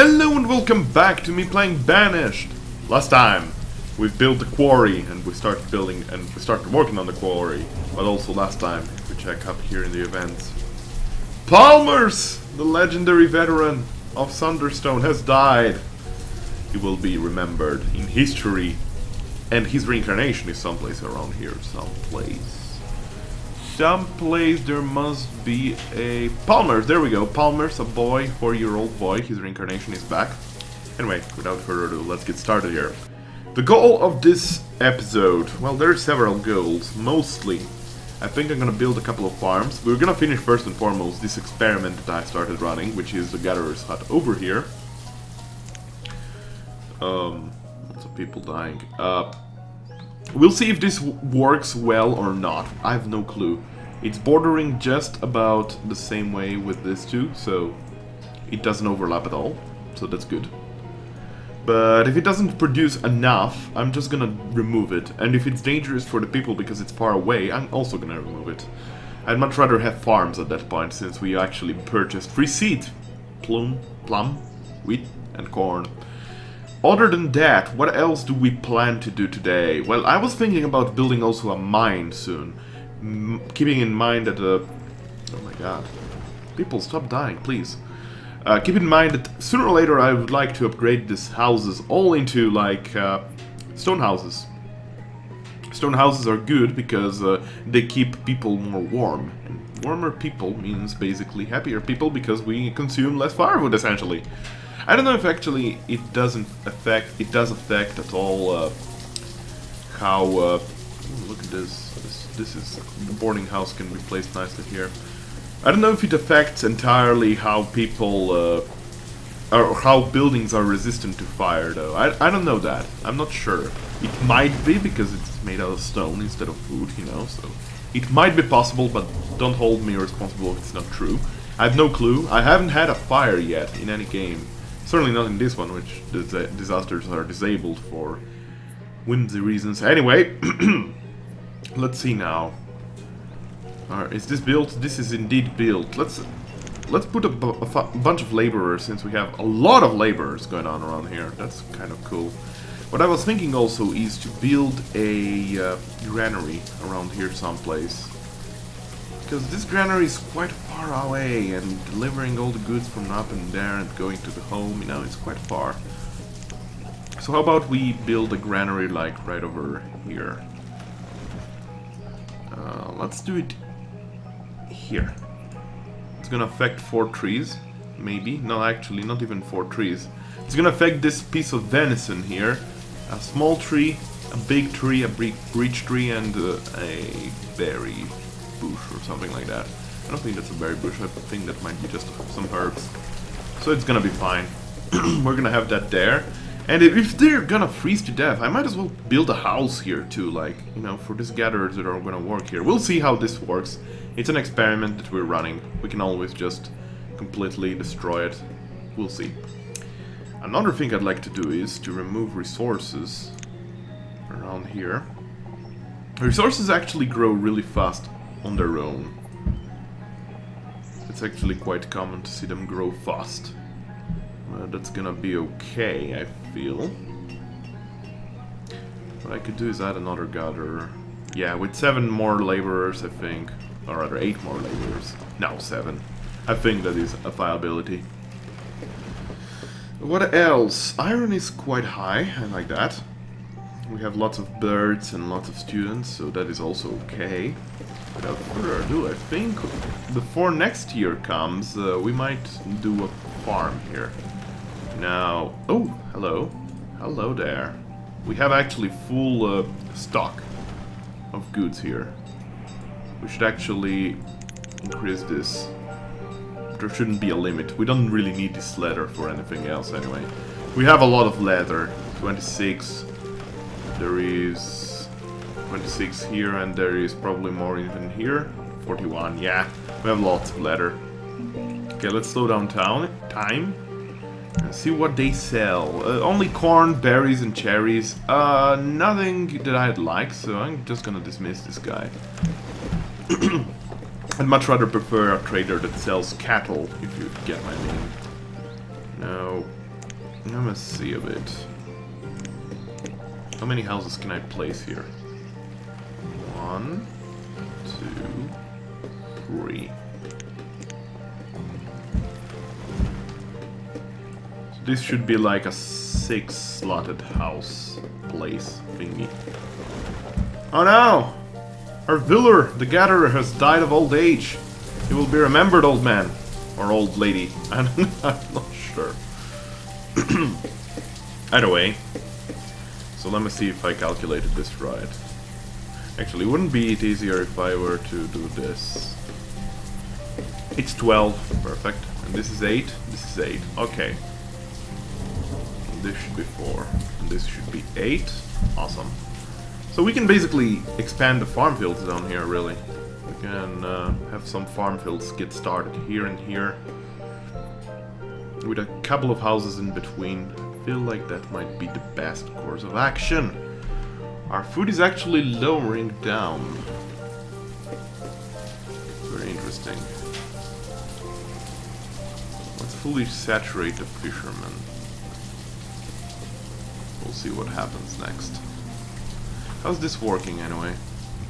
Hello and welcome back to me playing Banished. Last time we've built a quarry and we started working on the quarry. But also last time, if we check up here in the events, Palmer's, the legendary veteran of Thunderstone, has died. He will be remembered in history, and his reincarnation is someplace around here. Someplace there must be a Palmer's. There we go. Palmer's, a boy, 4-year-old boy. His reincarnation is back. Anyway, without further ado, let's get started here. The goal of this episode, well, there are several goals. Mostly, I think I'm gonna build a couple of farms. We're gonna finish first and foremost this experiment that I started running, which is the Gatherer's Hut over here. Lots of people dying. We'll see if this works well or not. I have no clue. It's bordering just about the same way with this too, so it doesn't overlap at all. So that's good. But if it doesn't produce enough, I'm just gonna remove it. And if it's dangerous for the people because it's far away, I'm also gonna remove it. I'd much rather have farms at that point, since we actually purchased free seed, plum, wheat, and corn. Other than that, what else do we plan to do today? Well, I was thinking about building also a mine soon. Keeping in mind that oh my god. People, stop dying, please. Keep in mind that sooner or later I would like to upgrade these houses all into, like, stone houses. Stone houses are good because they keep people more warm. And warmer people means basically happier people because we consume less firewood, essentially. I don't know if actually it does affect at all how look at this is the boarding house can be placed nicely here. I don't know if it affects entirely how people or how buildings are resistant to fire though. I don't know that. I'm not sure. It might be because it's made out of stone instead of wood, you know, so it might be possible, but don't hold me responsible if it's not true. I have no clue. I haven't had a fire yet in any game. Certainly not in this one, which the disasters are disabled for whimsy reasons. Anyway, let's see now. Is this built? This is indeed built. Let's put a bunch of laborers, since we have a lot of laborers going on around here. That's kind of cool. What I was thinking also is to build a granary around here someplace. Because this granary is quite far away, and delivering all the goods from up and there and going to the home, you know, it's quite far. So how about we build a granary like right over here? Let's do it here. It's gonna affect 4 trees, maybe. No, actually, not even 4 trees. It's gonna affect this piece of venison here. A small tree, a big tree, a breach tree, and a berry bush or something like that. I don't think that's a berry bush, I think that might be just some herbs. So it's gonna be fine. We're gonna have that there. And if they're gonna freeze to death, I might as well build a house here too, like, you know, for these gatherers that are gonna work here. We'll see how this works. It's an experiment that we're running. We can always just completely destroy it. We'll see. Another thing I'd like to do is to remove resources around here. Resources actually grow really fast on their own. It's actually quite common to see them grow fast. That's gonna be okay, I feel. What I could do is add another gatherer. Yeah, with 7 more laborers, I think. Or rather, 8 more laborers. No, 7. I think that is a viability. What else? Iron is quite high, I like that. We have lots of birds and lots of students, so that is also okay. Without further ado, I think before next year comes, we might do a farm here. Now, oh, hello. Hello there. We have actually full stock of goods here. We should actually increase this. There shouldn't be a limit. We don't really need this leather for anything else anyway. We have a lot of leather. 26. There is 26 here, and there is probably more even here. 41, yeah. We have lots of leather. Okay, let's slow down time. And see what they sell. Only corn, berries, and cherries. Nothing that I'd like, so I'm just gonna dismiss this guy. I'd much rather prefer a trader that sells cattle, if you get my meaning. Now, Let me see a bit. How many houses can I place here? 1, 2, 3. So this should be like a 6-slotted house place thingy. Oh no! Our Viller, the Gatherer, has died of old age. He will be remembered, old man. Or old lady. I'm not sure. Either way. So let me see if I calculated this right. Actually, wouldn't be it easier if I were to do this? It's 12. Perfect. And this is 8. This is 8. Okay. And this should be 4. And this should be 8. Awesome. So we can basically expand the farm fields down here, really. We can have some farm fields get started here and here. With a couple of houses in between. I feel like that might be the best course of action. Our food is actually lowering down. Very interesting. Let's fully saturate the fishermen. We'll see what happens next. How's this working anyway?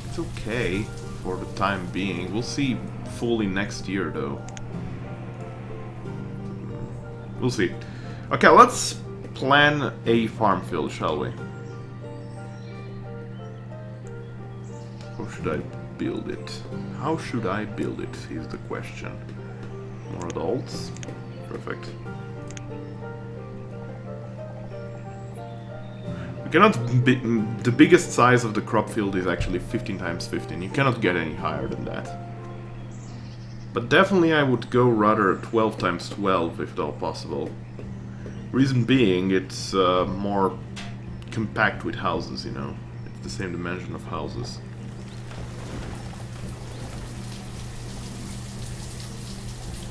It's okay for the time being. We'll see fully next year though. We'll see. Okay, let's plan a farm field, shall we? How should I build it? How should I build it is the question. More adults. Perfect. You cannot the biggest size of the crop field is actually 15 times 15. You cannot get any higher than that. But definitely I would go rather 12 times 12 if at all possible. Reason being, it's more compact with houses, you know. It's the same dimension of houses.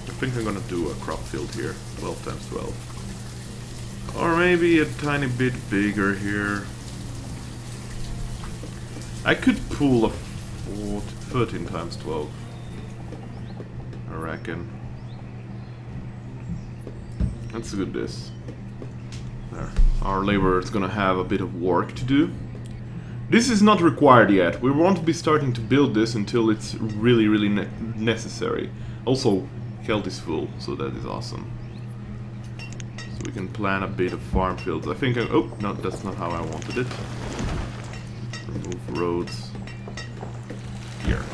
I think I'm gonna do a crop field here, 12 times 12. Or maybe a tiny bit bigger here. I could pull a 13 times 12. I reckon. Let's do this. There. Our labor is gonna have a bit of work to do. This is not required yet. We won't be starting to build this until it's really necessary. Also, health is full, so that is awesome. So we can plan a bit of farm fields. I think oh, no, that's not how I wanted it. Remove roads. Here.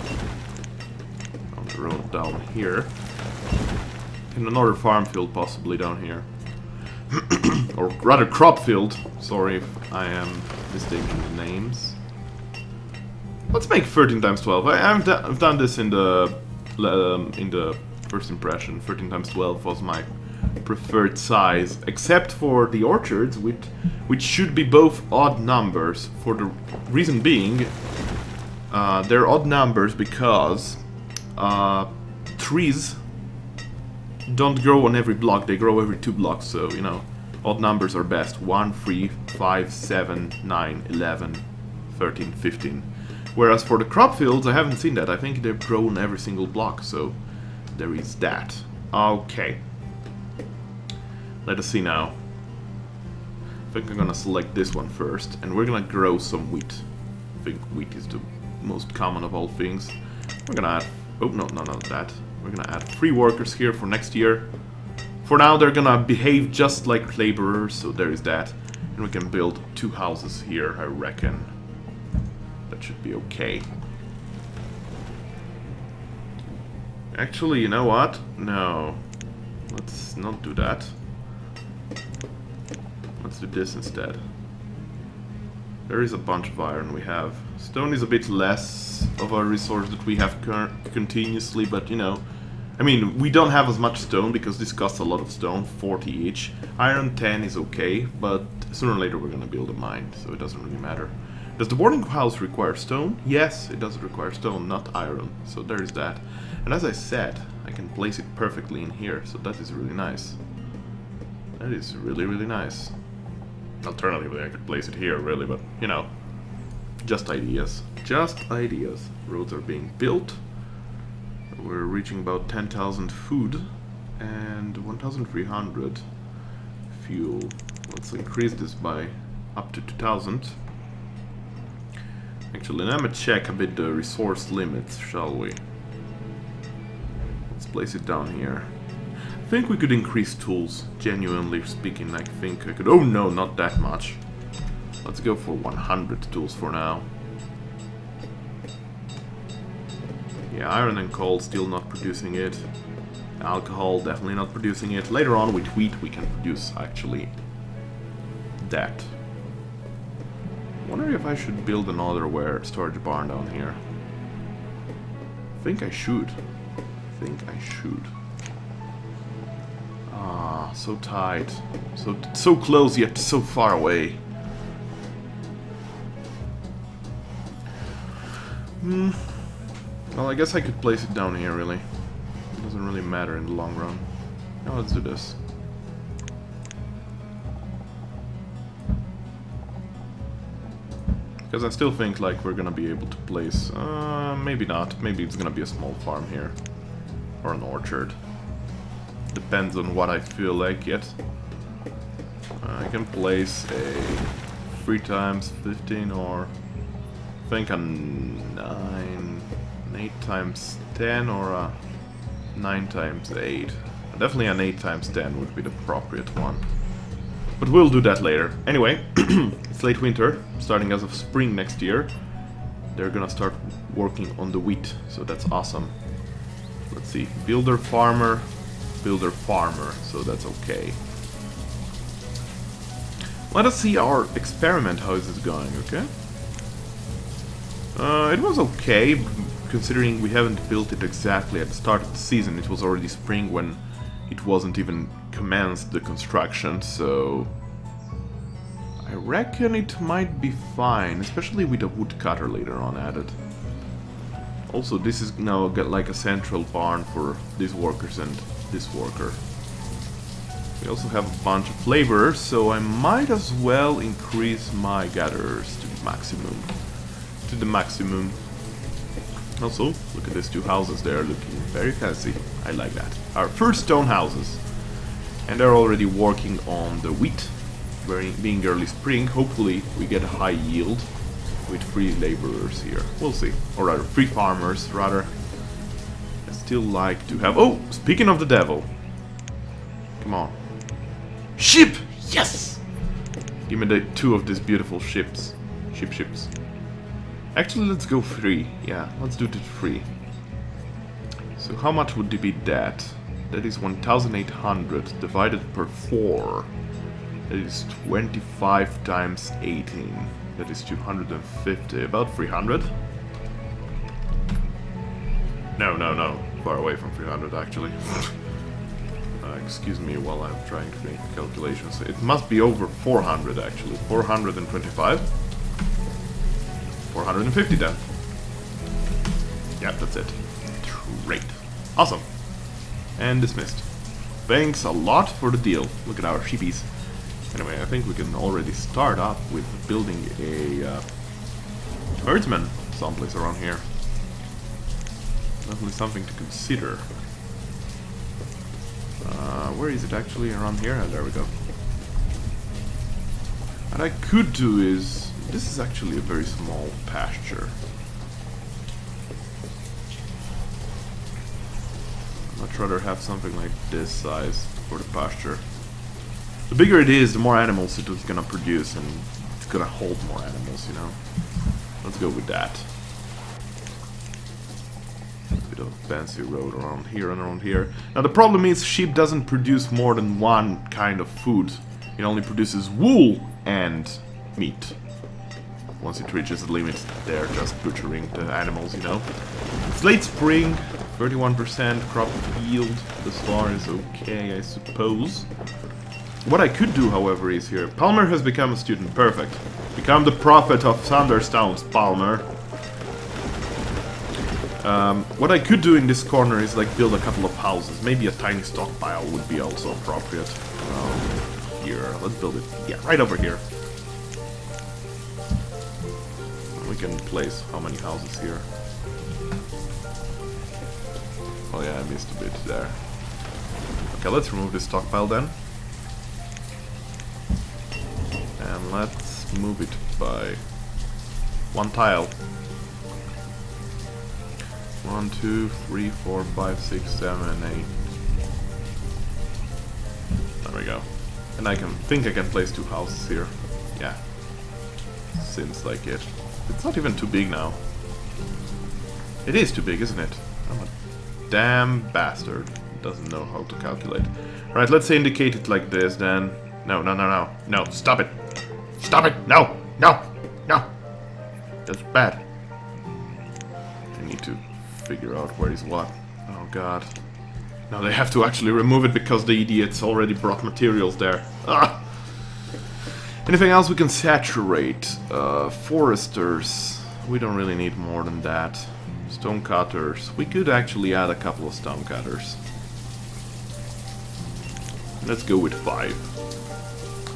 On the road down here. And another farm field possibly down here. Or rather crop field. Sorry if I am mistaking the names. Let's make 13 times 12. I've done this in the first impression. 13 times 12 was my preferred size, except for the orchards, which should be both odd numbers. For the reason being, they're odd numbers because trees don't grow on every block, they grow every 2 blocks, so, you know, odd numbers are best. 1, 3, 5, 7, 9, 11, 13, 15. Whereas for the crop fields, I haven't seen that. I think they've grown every single block, so there is that. Okay. Let us see now. I think I'm gonna select this one first, and we're gonna grow some wheat. I think wheat is the most common of all things. We're gonna add... oh, no, none of that. We're gonna add 3 workers here for next year. For now, they're gonna behave just like laborers, so there is that. And we can build 2 houses here, I reckon. That should be okay. Actually, you know what? No. Let's not do that. Let's do this instead. There is a bunch of iron we have. Stone is a bit less of a resource that we have continuously, but you know, I mean, we don't have as much stone because this costs a lot of stone, 40 each. Iron 10 is okay, but sooner or later we're gonna build a mine, so it doesn't really matter. Does the boarding house require stone? Yes, it does require stone, not iron, so there is that. And as I said, I can place it perfectly in here, so that is really nice. That is really nice. Alternatively, I could place it here, really, but, you know, just ideas. Just ideas. Roads are being built. We're reaching about 10,000 food and 1,300 fuel. Let's increase this by up to 2000. Actually, let me check a bit the resource limits, shall we? Let's place it down here. I think we could increase tools, genuinely speaking. I think I could. Oh no, not that much. Let's go for 100 tools for now. Yeah, iron and coal still not producing it. Alcohol definitely not producing it. Later on with wheat we can produce actually that. Wonder if I should build another storage barn down here. I think I should. Ah, so tight. So close yet so far away. Well, I guess I could place it down here, really. It doesn't really matter in the long run. Now let's do this. Because I still think like we're gonna be able to place... maybe not. Maybe it's gonna be a small farm here. Or an orchard. Depends on what I feel like yet. I can place a 3 times 15 or... I think a 8 times 10 or a 9 times 8. Definitely an 8 times 10 would be the appropriate one. But we'll do that later. Anyway, it's late winter, starting as of spring next year. They're gonna start working on the wheat, so that's awesome. Let's see, builder, farmer, so that's okay. Let us see our experiment, how is it going, okay? It was okay, considering we haven't built it exactly at the start of the season. It was already spring when it wasn't even commenced the construction, so I reckon it might be fine, especially with a woodcutter later on added. Also, this is now like a central barn for these workers and this worker. We also have a bunch of laborers, so I might as well increase my gatherers to the maximum. Also, look at these 2 houses, they are looking very fancy. I like that. Our first stone houses. And they're already working on the wheat. Being early spring, hopefully we get a high yield with 3 laborers here. We'll see. Or rather, 3 farmers, rather. I still like to have... Oh! Speaking of the devil. Come on. Ship! Yes! Give me the 2 of these beautiful ships. Ships. Actually, let's go 3. Yeah, let's do the 3. So how much would be that? That is 1,800 divided per 4. That is 25 times 18. That is 250. About 300? No. Far away from 300, actually. Excuse me while I'm trying to make calculations. It must be over 400, actually. 425? 450 then. Yep, that's it. Great. Awesome. And dismissed. Thanks a lot for the deal. Look at our sheepies. Anyway, I think we can already start up with building a herdsman someplace around here. Definitely something to consider. Where is it actually? Around here? Oh, there we go. What I could do is... This is actually a very small pasture. I'd much rather have something like this size for the pasture. The bigger it is, the more animals it is gonna produce, and it's gonna hold more animals, you know? Let's go with that. A bit of a fancy road around here and around here. Now the problem is, sheep doesn't produce more than one kind of food. It only produces wool and meat. Once it reaches the limit, they're just butchering the animals, you know? It's late spring, 31% crop yield. This far is okay, I suppose. What I could do, however, is here. Palmer has become a student. Perfect. Become the prophet of Thunderstones, Palmer. What I could do in this corner is like build a couple of houses. Maybe a tiny stockpile would be also appropriate. Here, let's build it. Yeah, right over here. We can place how many houses here? Oh yeah, I missed a bit there. Okay, let's remove this stockpile then. And let's move it by 1 tile. 1, 2, 3, 4, 5, 6, 7, 8. There we go. And I think I can place 2 houses here. Yeah. Seems like it. It's not even too big now. It is too big, isn't it? I'm a damn bastard. Doesn't know how to calculate. Right, let's indicate it like this then. No, no, no, no. No, stop it. Stop it! No! No! No! That's bad. I need to figure out where is what. Oh god. Now they have to actually remove it because the idiots already brought materials there. Ah! Anything else we can saturate? Foresters. We don't really need more than that. Stone cutters. We could actually add a couple of stone cutters. Let's go with 5.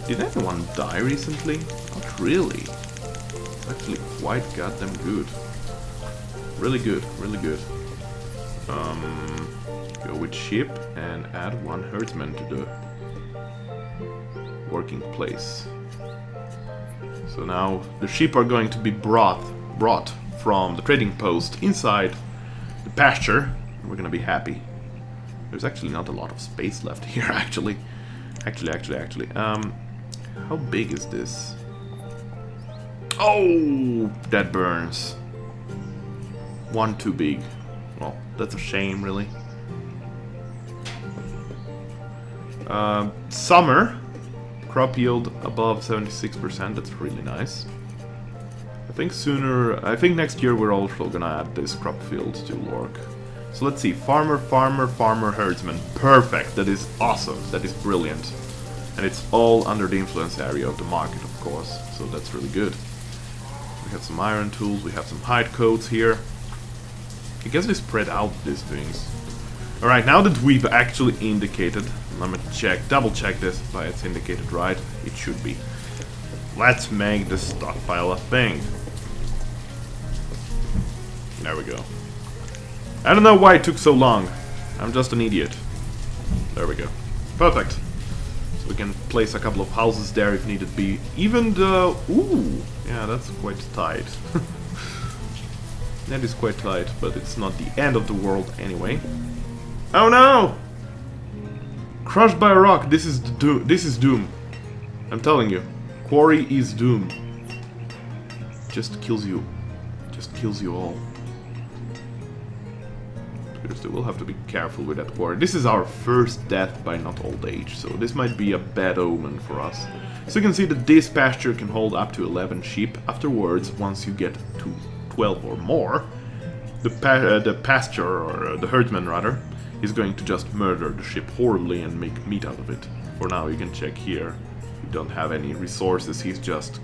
Did anyone die recently? Not really. It's actually quite goddamn good. Really good, really good. Go with sheep and add 1 herdsman to the working place. So now the sheep are going to be brought from the trading post inside the pasture. We're gonna be happy. There's actually not a lot of space left here, actually. Actually. How big is this? Oh, that burns. 1 too big. Well, that's a shame, really. Summer. Crop yield above 76%. That's really nice. I think next year we're also gonna add this crop field to work. So let's see. Farmer, herdsman. Perfect. That is awesome. That is brilliant. And it's all under the influence area of the market, of course. So that's really good. We have some iron tools. We have some hide coats here. I guess they spread out these things. Alright, now that we've actually indicated, let me double check this if it's indicated right. It should be. Let's make the stockpile a thing. There we go. I don't know why it took so long. I'm just an idiot. There we go. Perfect. So we can place a couple of houses there if needed be. Even the... Ooh! Yeah, that's quite tight. That is quite tight, but it's not the end of the world anyway. Oh no! Crushed by a rock. This is doom. I'm telling you. Quarry is doom. Just kills you. Just kills you all. Seriously, we'll have to be careful with that quarry. This is our first death by not old age, so this might be a bad omen for us. So you can see that this pasture can hold up to 11 sheep. Afterwards, once you get to 12 or more, the pasture, or the herdsman rather, is going to just murder the sheep horribly and make meat out of it. For now, you can check here. We don't have any resources. He's just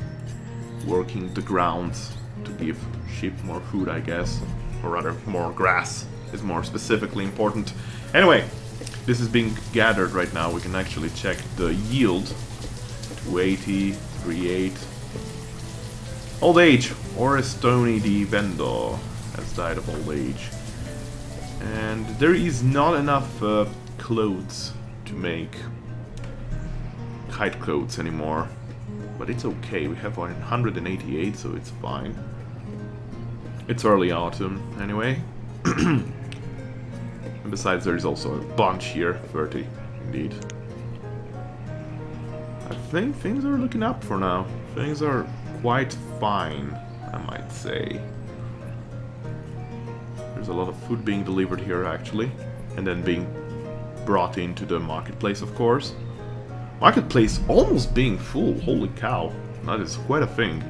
working the ground to give sheep more food, I guess. Or rather, more grass is more specifically important. Anyway, this is being gathered right now. We can actually check the yield. 280, 38. Old age. Orestoni di Vendo has died of old age. And there is not enough clothes to make hide clothes anymore. But it's okay. We have 188, so it's fine. It's early autumn, anyway. And besides, there is also a bunch here. 30, indeed. I think things are looking up for now. Things are quite fine, I might say. There's a lot of food being delivered here, actually. And then being brought into the marketplace, of course. Marketplace almost being full. Holy cow. That is quite a thing.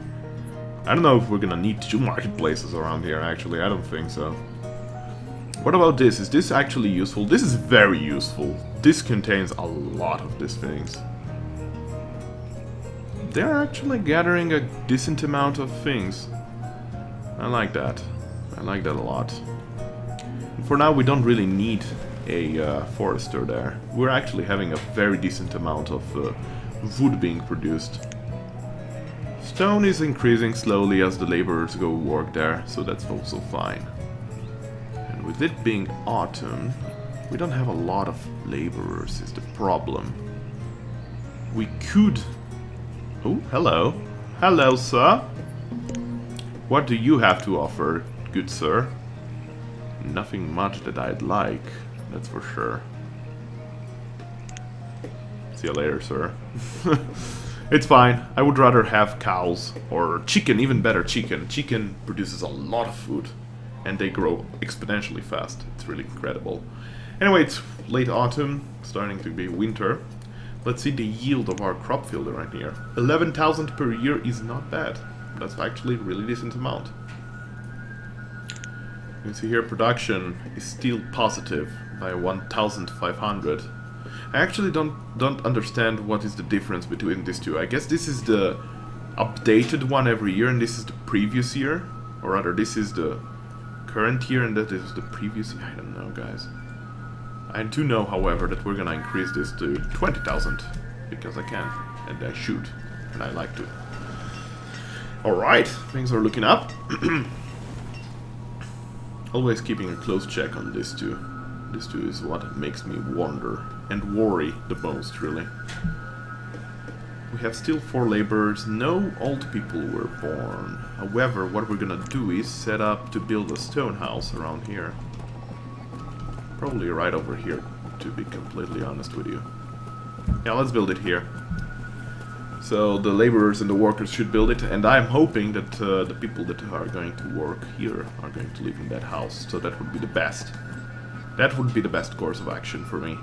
I don't know if we're gonna need 2 marketplaces around here, actually. I don't think so. What about this? Is this actually useful? This is very useful. This contains a lot of these things. They're actually gathering a decent amount of things. I like that. I like that a lot. And for now, we don't really need a forester there. We're actually having a very decent amount of wood being produced. Stone is increasing slowly as the laborers go work there, so that's also fine. And with it being autumn, we don't have a lot of laborers, is the problem. We could Oh, hello. Hello, sir. What do you have to offer, good sir? Nothing much that I'd like, that's for sure. See you later, sir. It's fine. I would rather have cows or chicken, even better chicken. Chicken produces a lot of food and they grow exponentially fast. It's really incredible. Anyway, it's late autumn, starting to be winter. Let's see the yield of our crop field right here. 11,000 per year is not bad. That's actually a really decent amount. You can see here production is still positive by 1,500. I actually don't understand what is the difference between these two. I guess this is the updated one every year and this is the previous year. Or rather, this is the current year and that is the previous year. I don't know, guys. I do know, however, that we're gonna increase this to 20,000. Because I can. And I should. And I like to. Alright, things are looking up. Always keeping a close check on this too. This too is what makes me wonder and worry the most, really. We have still 4 laborers. No old people were born. However, what we're gonna do is set up to build a stone house around here. Probably right over here, to be completely honest with you. Yeah, let's build it here. So the laborers and the workers should build it, and I'm hoping that the people that are going to work here are going to live in that house. So that would be the best. That would be the best course of action for me.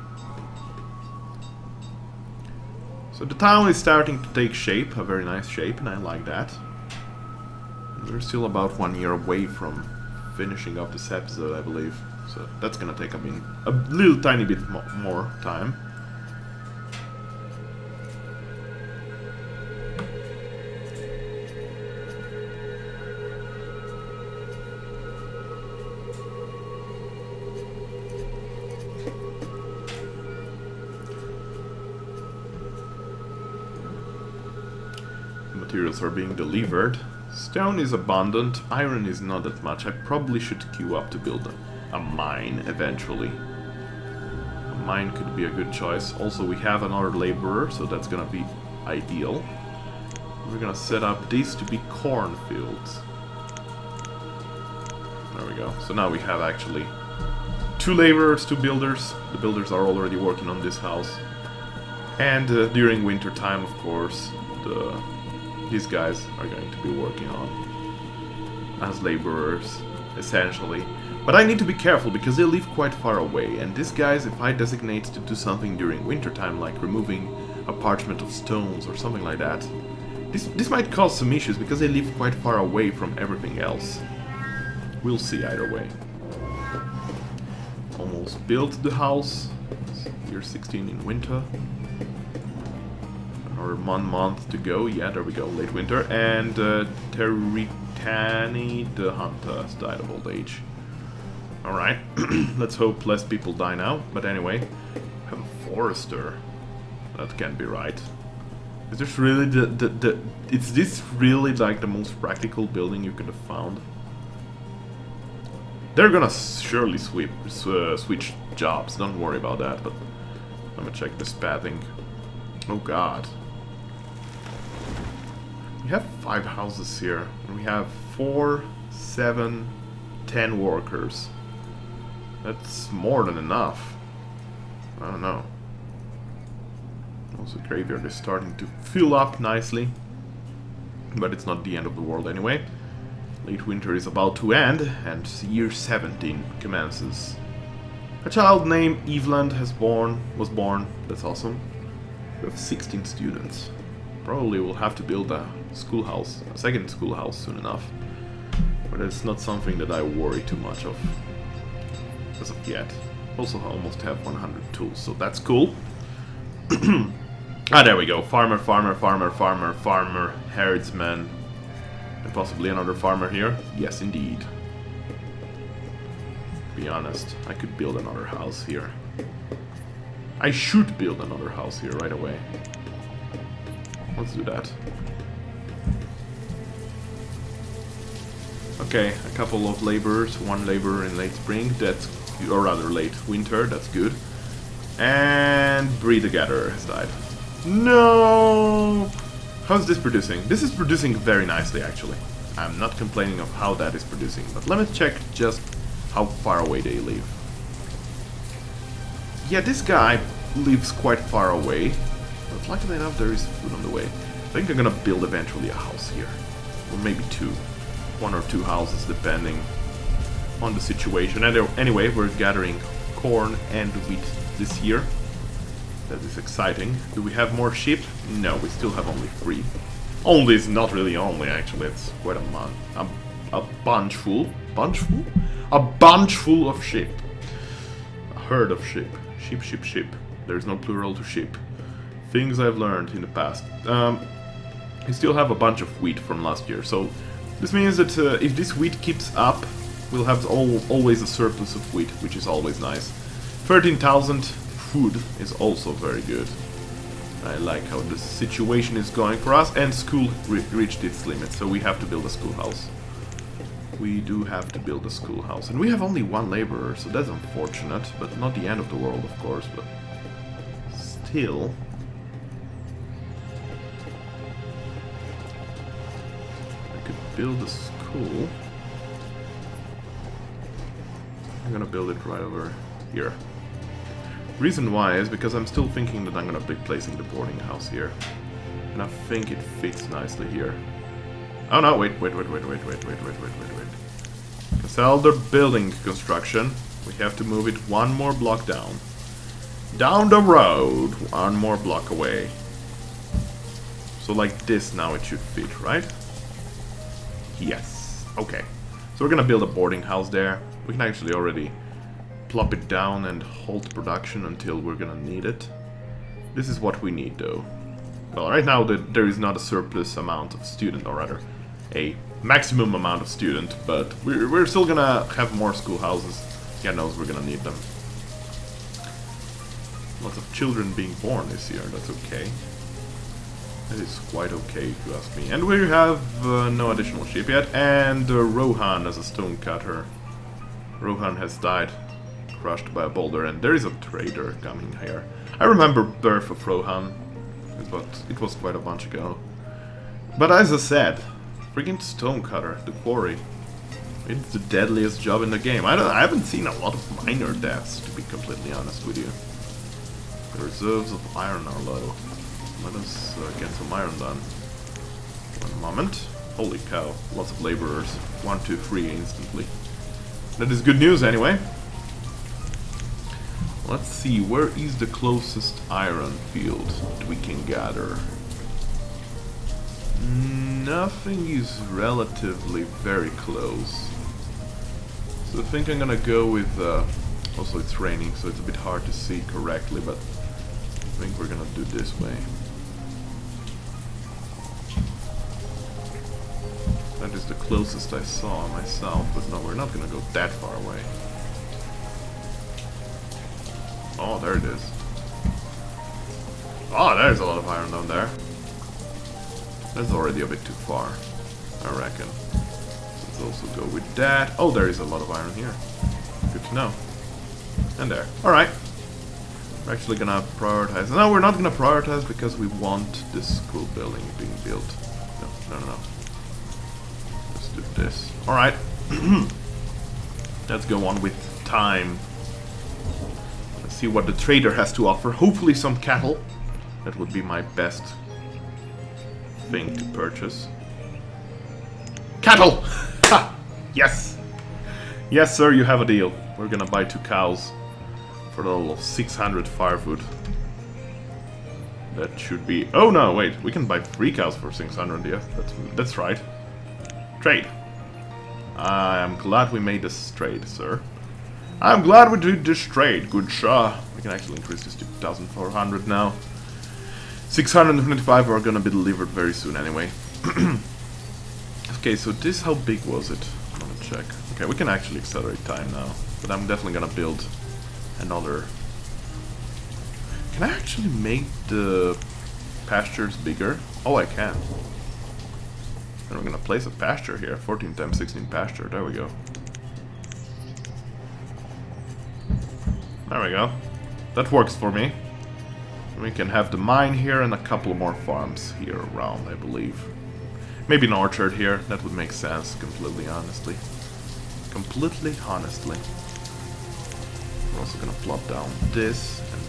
So the town is starting to take shape, a very nice shape, and I like that. And we're still about 1 year away from finishing off this episode, I believe. So that's gonna take, I mean, a little tiny bit more time. Materials are being delivered. Stone is abundant, iron is not that much. I probably should queue up to build a mine eventually. A mine could be a good choice. Also, we have another laborer, so that's gonna be ideal. We're gonna set up these to be cornfields. There we go. So now we have actually 2 laborers, 2 builders. The builders are already working on this house. And during winter time, of course, these guys are going to be working on as laborers, essentially. But I need to be careful because they live quite far away, and these guys, if I designate to do something during wintertime, like removing a parchment of stones or something like that, this might cause some issues because they live quite far away from everything else. We'll see either way. Almost built the house. Year 16 in winter. Or 1 month to go. Yeah, there we go. Late winter. And Teritani the hunter has died of old age. Alright. Let's hope less people die now. But anyway, we have a forester. That can't be right. Is this really is this really like the most practical building you could have found? They're gonna surely switch jobs. Don't worry about that. But I'm gonna check this pathing. Oh god. We have 5 houses here, and we have 4, 7, 10 workers. That's more than enough. I don't know. Also, the graveyard is starting to fill up nicely. But it's not the end of the world anyway. Late winter is about to end, and year 17 commences. A child named Eveland was born. That's awesome. We have 16 students. Probably will have to build a schoolhouse, a second schoolhouse soon enough. But it's not something that I worry too much of as of yet. Also, I almost have 100 tools, so that's cool. Ah, there we go. Farmer, farmer, farmer, farmer, farmer, herdsman, and possibly another farmer here. Yes, indeed. To be honest, I could build another house here. I should build another house here right away. Let's do that. Okay, a couple of laborers, 1 laborer in late spring, that's, or rather late winter, that's good. And Breeder Gatherer has died. No! How's this producing? This is producing very nicely, actually. I'm not complaining of how that is producing, but let me check just how far away they live. Yeah, this guy lives quite far away, but luckily enough there is food on the way. I think I'm gonna build eventually a house here, or maybe two. One or two houses, depending on the situation. And anyway, we're gathering corn and wheat this year. That is exciting. Do we have more sheep? No, we still have only 3. Only is not really only, actually. It's quite a bunch full. Bunch full? A bunch full of sheep. A herd of sheep. Sheep, sheep, sheep. There's no plural to sheep. Things I've learned in the past. We still have a bunch of wheat from last year, so this means that if this wheat keeps up, we'll have always a surplus of wheat, which is always nice. 13,000 food is also very good. I like how the situation is going for us, and school reached its limit, so we have to build a schoolhouse. We do have to build a schoolhouse, and we have only 1 laborer, so that's unfortunate, but not the end of the world, of course, but still. I could build a school. I'm gonna build it right over here. Reason why is because I'm still thinking that I'm gonna be placing the boarding house here. And I think it fits nicely here. Oh no, wait. Cancel the building construction. We have to move it 1 more block down. Down the road, 1 more block away. So like this now it should fit, right? Yes. Okay. So we're gonna build a boarding house there. We can actually already plop it down and hold production until we're gonna need it. This is what we need though. Well, right now there is not a surplus amount of student, or rather a maximum amount of student, but we're still gonna have more schoolhouses. God knows we're gonna need them. Lots of children being born this year, that's okay. That is quite okay if you ask me. And we have no additional sheep yet, and Rohan as a stone cutter. Rohan has died, crushed by a boulder, and there is a trader coming here. I remember birth of Rohan, but it was quite a bunch ago. But as I said, freaking stone cutter, the quarry. It's the deadliest job in the game. I haven't seen a lot of minor deaths, to be completely honest with you. The reserves of iron are low. Let us get some iron done. 1 moment. Holy cow, lots of laborers. 1, 2, 3 instantly. That is good news anyway. Let's see, where is the closest iron field that we can gather? Nothing is relatively very close. So I think I'm gonna go with... also it's raining, so it's a bit hard to see correctly, but I think we're gonna do this way. That is the closest I saw myself, but no, we're not gonna go that far away. Oh, there it is. Oh, there's a lot of iron down there. That's already a bit too far, I reckon. Let's also go with that. Oh, there is a lot of iron here. Good to know. And there. Alright. We're actually gonna prioritize. No, we're not gonna prioritize because we want this school building being built. No. Let's do this. Alright. Let's go on with time. Let's see what the trader has to offer. Hopefully some cattle. That would be my best thing to purchase. Cattle! Ha! Yes! Yes, sir, you have a deal. We're gonna buy 2 cows for a total of 600 firewood. That should be... Oh no, wait, we can buy 3 cows for 600, yes, that's right. Trade. I am glad we made this trade, sir. I'm glad we did this trade, good sir. We can actually increase this to 2,400 now. 625 are gonna be delivered very soon anyway. Okay, so this, how big was it? I'm gonna check. Okay, we can actually accelerate time now. But I'm definitely gonna build another... Can I actually make the pastures bigger? Oh, I can. And we're gonna place a pasture here. 14 times 16 pasture. There we go. There we go. That works for me. We can have the mine here and a couple more farms here around, I believe. Maybe an orchard here, that would make sense, completely honestly. Completely honestly. We're also gonna plop down this and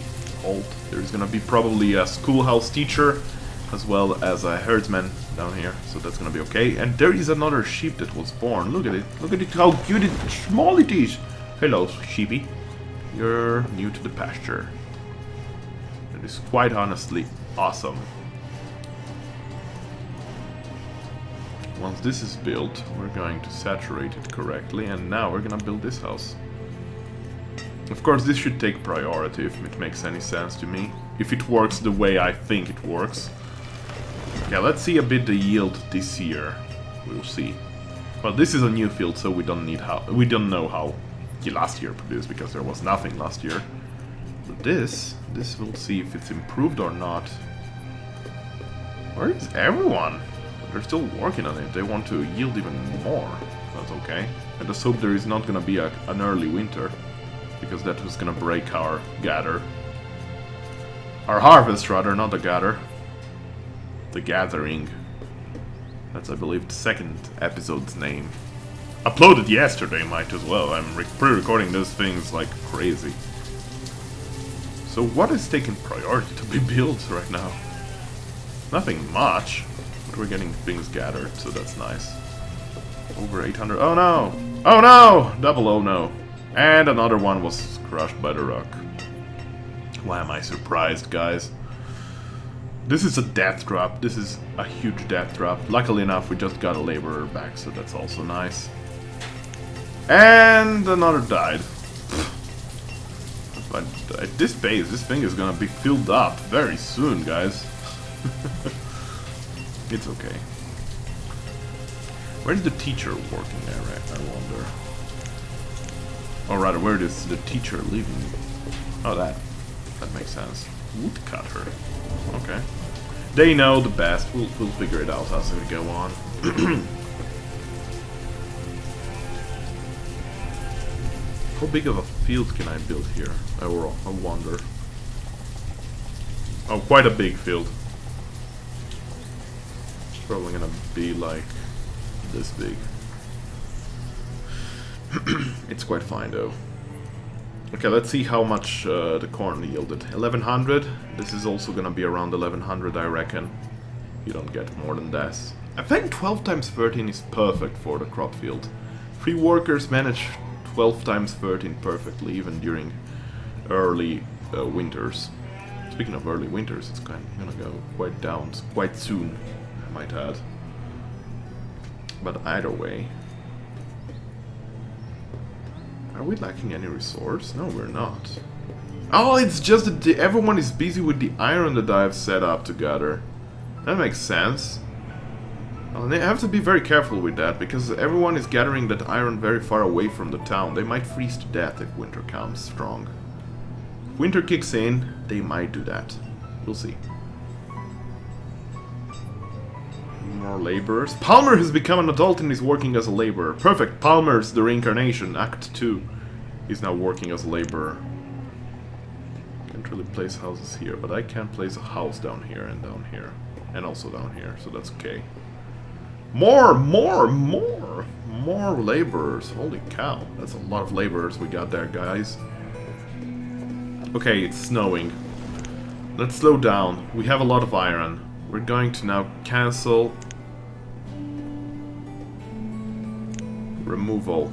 hold. There's gonna be probably a schoolhouse teacher as well as a herdsman down here, so that's gonna be okay. And there is another sheep that was born. Look at it. Look at it, how cute and small it is. Hello, sheepy. You're new to the pasture. It is quite honestly awesome. Once this is built, we're going to saturate it correctly, and now we're gonna build this house. Of course, this should take priority if it makes any sense to me. If it works the way I think it works. Okay, let's see a bit the yield this year. We'll see. Well, this is a new field, so we don't know how the last year produced, because there was nothing last year. But this we'll see if it's improved or not. Where is everyone? They're still working on it. They want to yield even more. That's okay. I just hope there is not gonna be an early winter, because that was gonna break our gather. Our harvest, rather, not the gather. The gathering. That's, I believe, the second episode's name. Uploaded yesterday, might as well. I'm pre-recording those things like crazy. So what is taking priority to be built right now? Nothing much. But we're getting things gathered, so that's nice. Over 800. Oh no! Oh no! Double oh no. And another one was crushed by the rock. Why am I surprised, guys? This is a death drop. This is a huge death drop. Luckily enough, we just got a laborer back, so that's also nice. And another died. But at this pace, this thing is gonna be filled up very soon, guys. It's okay. Where's the teacher working there, I wonder? Or rather, where is the teacher living? Oh, that makes sense. Woodcutter. Okay. They know the best. We'll figure it out as we go on. How big of a field can I build here? I wonder. Oh, quite a big field. It's probably gonna be like this big. It's quite fine though. Okay, let's see how much the corn yielded. 1100. This is also gonna be around 1100, I reckon. You don't get more than this. I think 12 times 13 is perfect for the crop field. 3 workers manage 12 times 13 perfectly, even during early winters. Speaking of early winters, it's kind of gonna go quite down quite soon, I might add. But either way. Are we lacking any resource? No, we're not. Oh, it's just that everyone is busy with the iron that I've set up together. That makes sense. Well, they have to be very careful with that, because everyone is gathering that iron very far away from the town. They might freeze to death if winter comes strong. If winter kicks in, they might do that. We'll see. More laborers. Palmer has become an adult and is working as a laborer. Perfect. Palmer's the Reincarnation, Act 2. He's now working as a laborer. Can't really place houses here, but I can place a house down here and down here. And also down here, so that's okay. More laborers. Holy cow. That's a lot of laborers we got there, guys. Okay, it's snowing. Let's slow down. We have a lot of iron. We're going to now cancel removal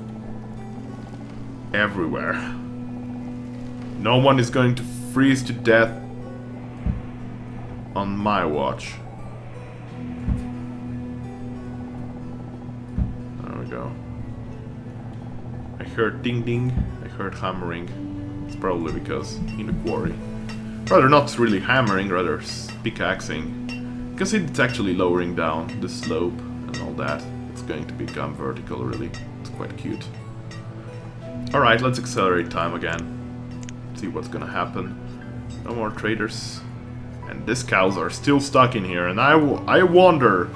everywhere. No one is going to freeze to death on my watch. There we go. I heard ding ding. I heard hammering. It's probably because in the quarry. Rather not really hammering, rather pickaxing. Because it's actually lowering down the slope and all that. It's going to become vertical, really. It's quite cute. Alright, let's accelerate time again. See what's gonna happen. No more traders. And these cows are still stuck in here, and I wonder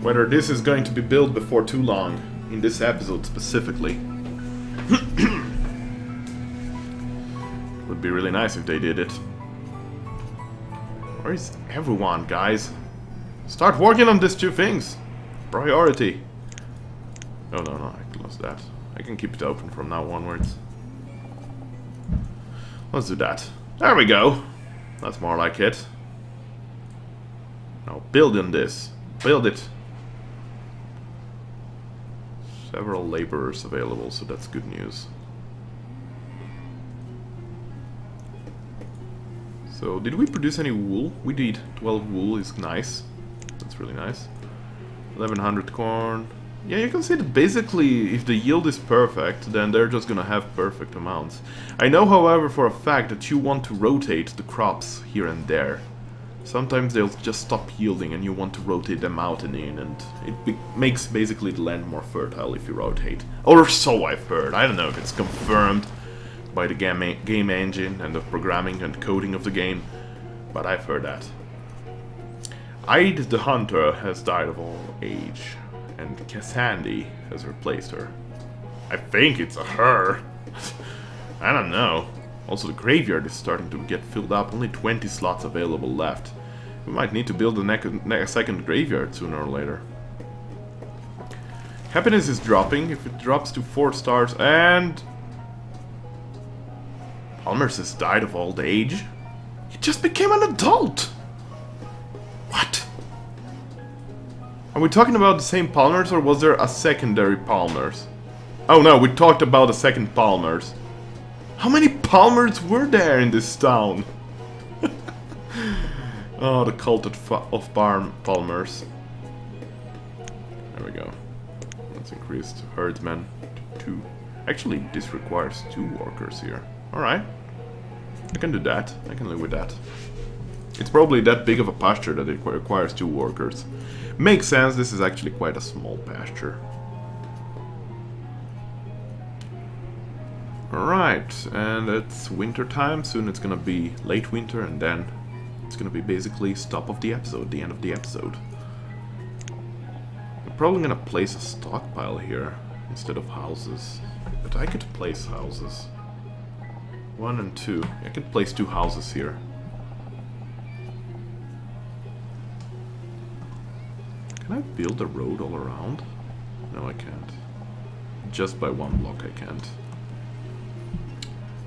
whether this is going to be built before too long. In this episode specifically. Would be really nice if they did it. Where is everyone, guys? Start working on these two things. Priority. Oh, no, I closed that. I can keep it open from now onwards. Let's do that. There we go. That's more like it. Now build in this. Build it. Several laborers available, so that's good news. So, did we produce any wool? We did. 12 wool is nice. That's really nice. 1100 corn. Yeah, you can see that basically, if the yield is perfect, then they're just gonna have perfect amounts. I know, however, for a fact that you want to rotate the crops here and there. Sometimes they'll just stop yielding and you want to rotate them out and in, and it makes basically the land more fertile if you rotate. Or so I've heard. I don't know if it's confirmed by the game engine and the programming and coding of the game, but I've heard that. Ide the Hunter has died of old age, and Cassandra has replaced her. I think it's a her. I don't know. Also, the graveyard is starting to get filled up. Only 20 slots available left. We might need to build a second graveyard sooner or later. Happiness is dropping. If it drops to 4 stars, and Palmer's has died of old age. He just became an adult. What? Are we talking about the same Palmers, or was there a secondary Palmers? Oh no, we talked about a second Palmers. How many Palmers were there in this town? Oh, the cult of Palmers. There we go. Let's increase herdsmen to 2. Actually, this requires 2 workers here. Alright. I can do that. I can live with that. It's probably that big of a pasture that it requires 2 workers. Makes sense, this is actually quite a small pasture. Alright, and it's winter time. Soon it's gonna be late winter, and then it's gonna be basically stop of the episode, the end of the episode. I'm probably gonna place a stockpile here instead of houses. But I could place houses. 1 and 2. I could place 2 houses here. Can I build a road all around? No, I can't. Just by 1 block I can't.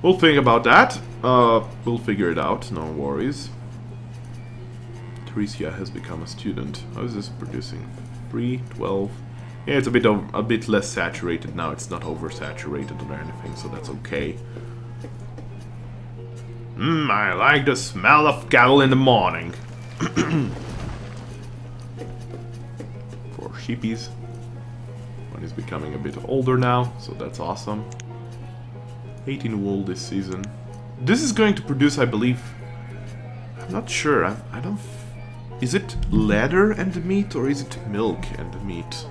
We'll think about that. We'll figure it out, no worries. Theresia has become a student. How is this producing? 3, 12. Yeah, it's a bit less saturated now. It's not oversaturated or anything, so that's okay. I like the smell of cattle in the morning. For sheepies. One is becoming a bit older now, so that's awesome. 18 wool this season. This is going to produce, I believe... I'm not sure. I don't... Is it leather and meat, or is it milk and meat?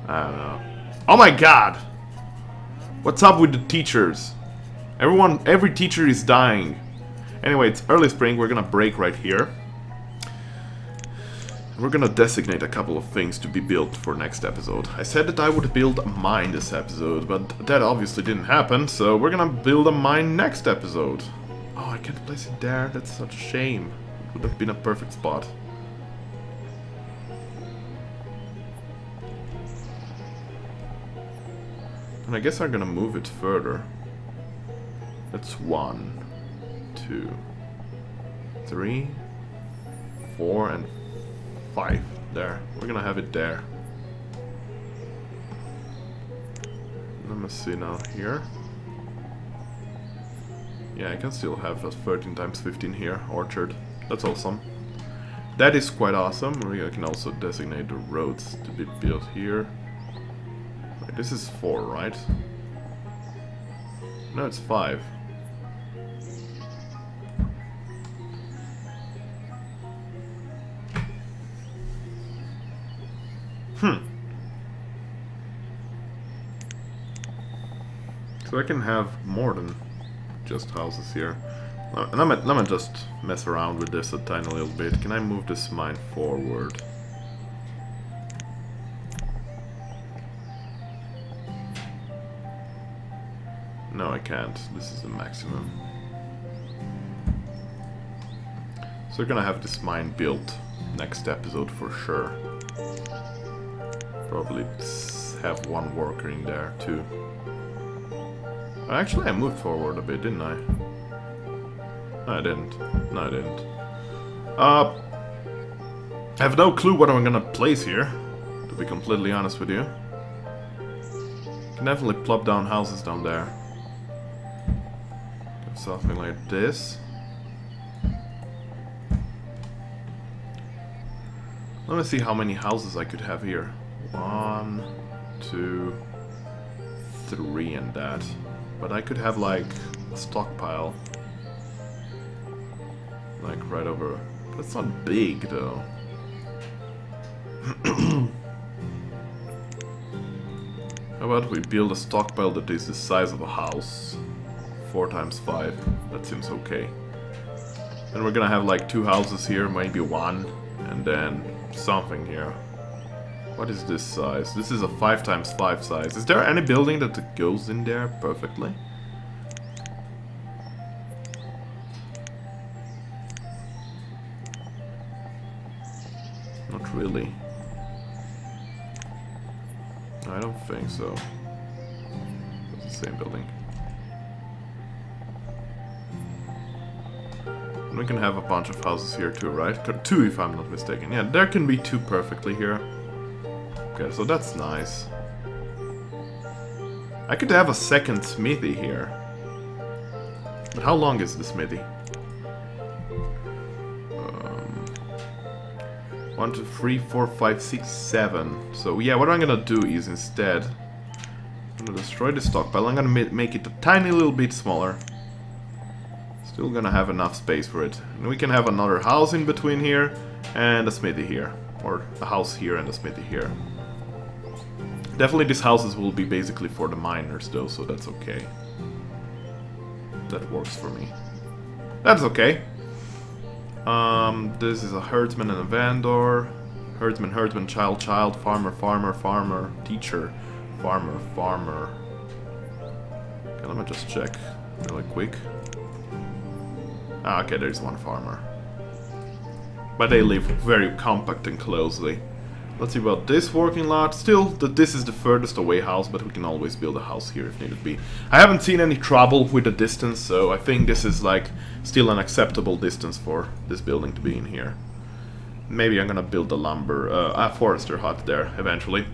I don't know. Oh my god! What's up with the teachers? Every teacher is dying. Anyway, it's early spring. We're gonna break right here. We're gonna designate a couple of things to be built for next episode. I said that I would build a mine this episode, but that obviously didn't happen, so we're gonna build a mine next episode. Oh, I can't place it there. That's such a shame. It would have been a perfect spot. And I guess I'm gonna move it further. That's 1, 2, 3, 4, and 5. There. We're gonna have it there. Let me see now here. Yeah, I can still have a 13 times 15 here, orchard. That's awesome. That is quite awesome. I can also designate the roads to be built here. Wait, this is 4, right? No, it's 5. So I can have more than just houses here. Let me just mess around with this a tiny little bit. Can I move this mine forward? No, I can't. This is the maximum. we're gonna have this mine built next episode for sure. Probably have one worker in there too. Actually, I moved forward a bit, didn't I? No, I didn't. No, I didn't. I have no clue what I'm gonna place here, to be completely honest with you. Can definitely plop down houses down there. Something like this. Let me see how many houses I could have here. 1, 2, 3 and that. But I could have like a stockpile. Like right over. That's not big though. How about we build a stockpile that is the size of a house? 4 times 5. That seems okay. Then we're gonna have like 2 houses here, maybe 1, and then something here. What is this size? This is a 5 times 5 size. Is there any building that goes in there perfectly? Not really. I don't think so. It's the same building. And we can have a bunch of houses here too, right? 2 if I'm not mistaken. Yeah, there can be 2 perfectly here. Okay, so that's nice. I could have a second smithy here. But how long is the smithy? 1, 2, 3, 4, 5, 6, 7. So yeah, what I'm gonna do is instead, I'm gonna destroy the stockpile. I'm gonna make it a tiny little bit smaller. Still gonna have enough space for it. And we can have another house in between here and a smithy here. Or a house here and a smithy here. Definitely these houses will be basically for the miners though, so that's okay. That works for me. That's okay. This is a herdsman and a vendor. Herdsman, herdsman, child, child, farmer, farmer, farmer, teacher, farmer, farmer. Okay, let me just check really quick. Ah, okay, there's one farmer. But they live very compact and closely. Let's see about this working lot. Still, this is the furthest away house, but we can always build a house here if needed be. I haven't seen any trouble with the distance, so I think this is like still an acceptable distance for this building to be in here. Maybe I'm gonna build a forester hut there eventually.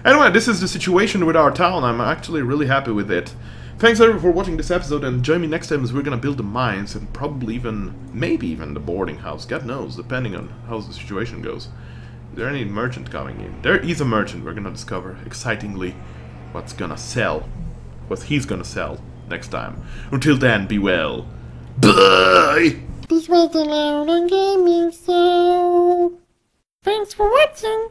Anyway, this is the situation with our town. I'm actually really happy with it. Thanks everyone for watching this episode, and join me next time as we're gonna build the mines and probably even, maybe even the boarding house. God knows, depending on how the situation goes. Is there any merchant coming in? There is a merchant. We're gonna discover excitingly what's gonna sell. What he's gonna sell next time. Until then, be well. Bye! This was the Lauron Gaming Show. Thanks for watching.